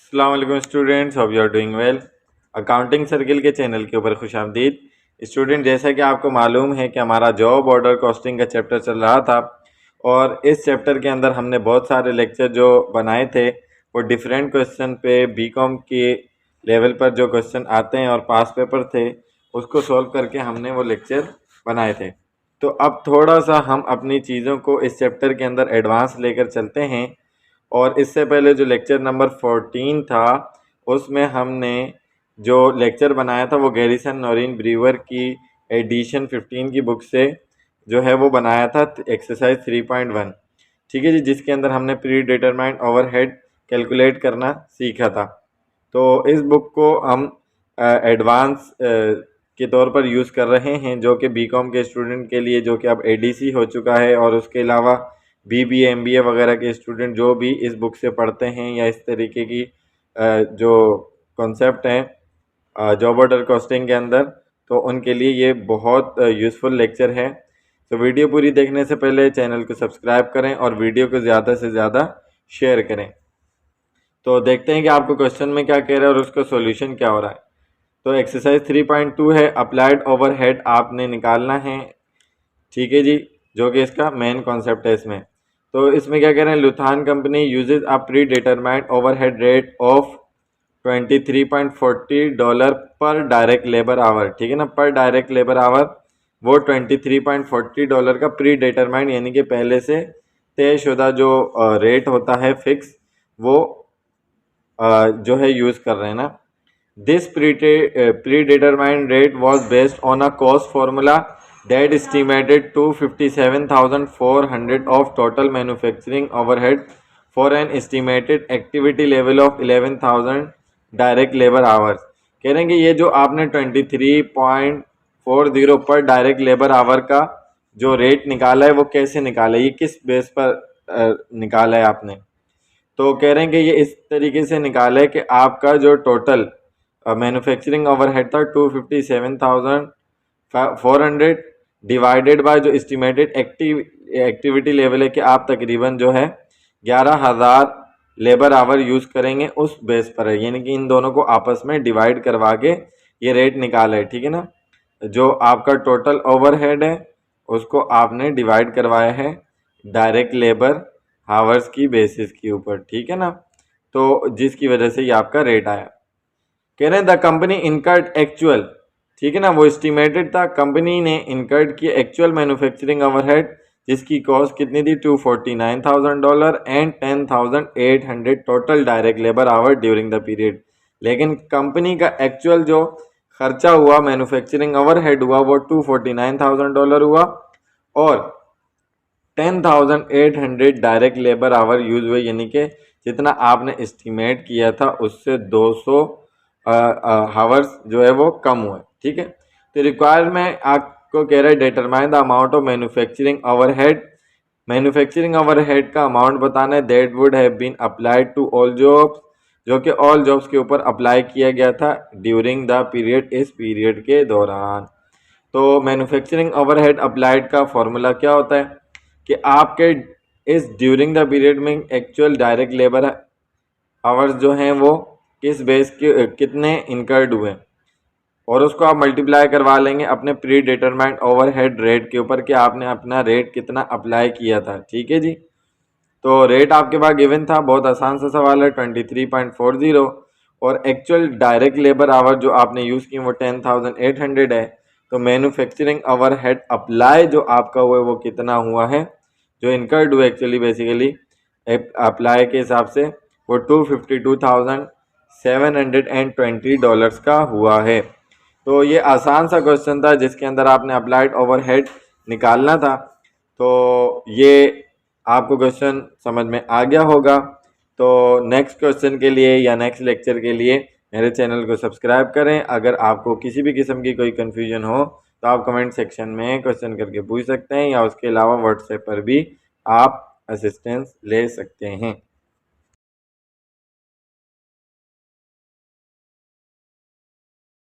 अस्सलाम वालेकुम students, hope you are doing well. Accounting circle के चैनल के ऊपर खुशामदीद। स्टूडेंट, जैसा कि आपको मालूम है कि हमारा जॉब ऑर्डर कॉस्टिंग का चैप्टर चल रहा था और इस चैप्टर के अंदर हमने बहुत सारे लेक्चर जो बनाए थे वो डिफरेंट क्वेश्चन पे बीकॉम के लेवल पर जो क्वेश्चन आते हैं और पास पेपर थे उसको सॉल्व करके हमने वो लेक्चर बनाए थे। तो अब थोड़ा सा हम अपनी चीज़ों को इस चैप्टर के अंदर एडवांस लेकर चलते हैं। और इससे पहले जो लेक्चर नंबर 14 था उसमें हमने जो लेक्चर बनाया था वो गैरिसन नॉरिन ब्रीवर की एडिशन 15 की बुक से जो है वो बनाया था एक्सरसाइज 3.1। ठीक है जी, जिसके अंदर हमने प्री डिटरमाइंड ओवरहेड कैलकुलेट करना सीखा था। तो इस बुक को हम एडवांस के तौर पर यूज़ कर रहे हैं, जो कि बीकॉम के स्टूडेंट के लिए जो कि अब एडीसी हो चुका है, और उसके अलावा बीबीए एमबीए वगैरह के स्टूडेंट जो भी इस बुक से पढ़ते हैं या इस तरीके की जो कॉन्सेप्ट हैं जॉब ऑर्डर कॉस्टिंग के अंदर, तो उनके लिए ये बहुत यूज़फुल लेक्चर है। तो वीडियो पूरी देखने से पहले चैनल को सब्सक्राइब करें और वीडियो को ज़्यादा से ज़्यादा शेयर करें। तो देखते हैं कि आपको क्वेश्चन में क्या कह रहा है और उसका सॉल्यूशन क्या हो रहा है। तो एक्सरसाइज 3.2 है, अप्लाइड ओवरहेड आपने निकालना है। ठीक है जी, जो कि इसका मेन कॉन्सेप्ट है इसमें। तो इसमें क्या कह रहे हैं, Luthan company uses a predetermined overhead rate of $23.40 पर डायरेक्ट लेबर आवर। ठीक है ना, पर डायरेक्ट लेबर आवर वो $23.40 का प्री डिटरमाइंड यानी कि पहले से तयशुदा जो रेट होता है फिक्स, वो जो है यूज़ कर रहे हैं ना। This pre determined rate was based on a cost formula that estimated to 57,400 of total manufacturing overhead for an estimated activity level of 11,000 direct labor hours। कह रहे हैं कि ये जो आपने 23.40 पर डायरेक्ट लेबर आवर का जो रेट निकाला है वो कैसे निकाला है, ये किस बेस पर निकाला है आपने। तो कह रहे हैं कि ये इस तरीके से निकाला है कि आपका जो टोटल मैन्युफैक्चरिंग ओवरहेड था 257,400 डिवाइडेड बाय जो एस्टिमेटेड एक्टिविटी लेवल है कि आप तकरीबन जो है 11,000 लेबर आवर यूज़ करेंगे, उस बेस पर है। यानी कि इन दोनों को आपस में डिवाइड करवा के ये रेट निकाला है। ठीक है ना, जो आपका टोटल ओवरहेड है उसको आपने डिवाइड करवाया है डायरेक्ट लेबर हावर्स की बेसिस के ऊपर। ठीक है ना, तो जिसकी वजह से ये आपका रेट आया। कह रहे हैं द कंपनी इनकर्ड एक्चुअल, ठीक है ना, वो एस्टिमेटेड था, कंपनी ने इनकर्ड किया एक्चुअल मैन्युफैक्चरिंग ओवरहेड जिसकी कॉस्ट कितनी थी $249,000 and 10,800 total direct labour our during the period. लेकिन कंपनी का एक्चुअल जो खर्चा हुआ मैन्युफैक्चरिंग ओवरहेड हुआ वो $249,000 हुआ और 10,800 डायरेक्ट लेबर आवर यूज हुए, यानी कि जितना आपने एस्टिमेट किया था उससे 200 हावर्स जो है वो कम हुए। ठीक है, तो रिक्वायरमेंट आपको कह रहा है determine the amount of manufacturing overhead. Manufacturing overhead का अमाउंट बताना है that would have been applied to all jobs, जो कि ऑल जॉब्स के ऊपर अप्लाई किया गया था ड्यूरिंग द पीरियड, इस पीरियड के दौरान। तो मैन्युफैक्चरिंग ओवरहेड अप्लाइड का फॉर्मूला क्या होता है कि आपके इस ड्यूरिंग द पीरियड में एक्चुअल डायरेक्ट लेबर आवर्स जो हैं वो किस बेस के कितने इनकर्ड हुए, और उसको आप मल्टीप्लाई करवा लेंगे अपने प्री डिटरमाइंड ओवरहेड रेट के ऊपर कि आपने अपना रेट कितना अप्लाई किया था। ठीक है जी, तो रेट आपके पास गिवन था, बहुत आसान सा सवाल है 23.40, और एक्चुअल डायरेक्ट लेबर आवर जो आपने यूज़ की वो 10,800 है। तो मैन्युफैक्चरिंग ओवरहेड अप्लाई जो आपका हुआ है वो कितना हुआ है, जो इनकर्ड हुआ एक्चुअली बेसिकली अप्लाई के हिसाब से वो $252,720 का हुआ है। तो ये आसान सा क्वेश्चन था जिसके अंदर आपने अप्लाइड ओवरहेड निकालना था। तो ये आपको क्वेश्चन समझ में आ गया होगा। तो नेक्स्ट क्वेश्चन के लिए या नेक्स्ट लेक्चर के लिए मेरे चैनल को सब्सक्राइब करें। अगर आपको किसी भी किस्म की कोई कन्फ्यूजन हो तो आप कमेंट सेक्शन में क्वेश्चन करके पूछ सकते हैं, या उसके अलावा व्हाट्सएप पर भी आप असिस्टेंस ले सकते हैं।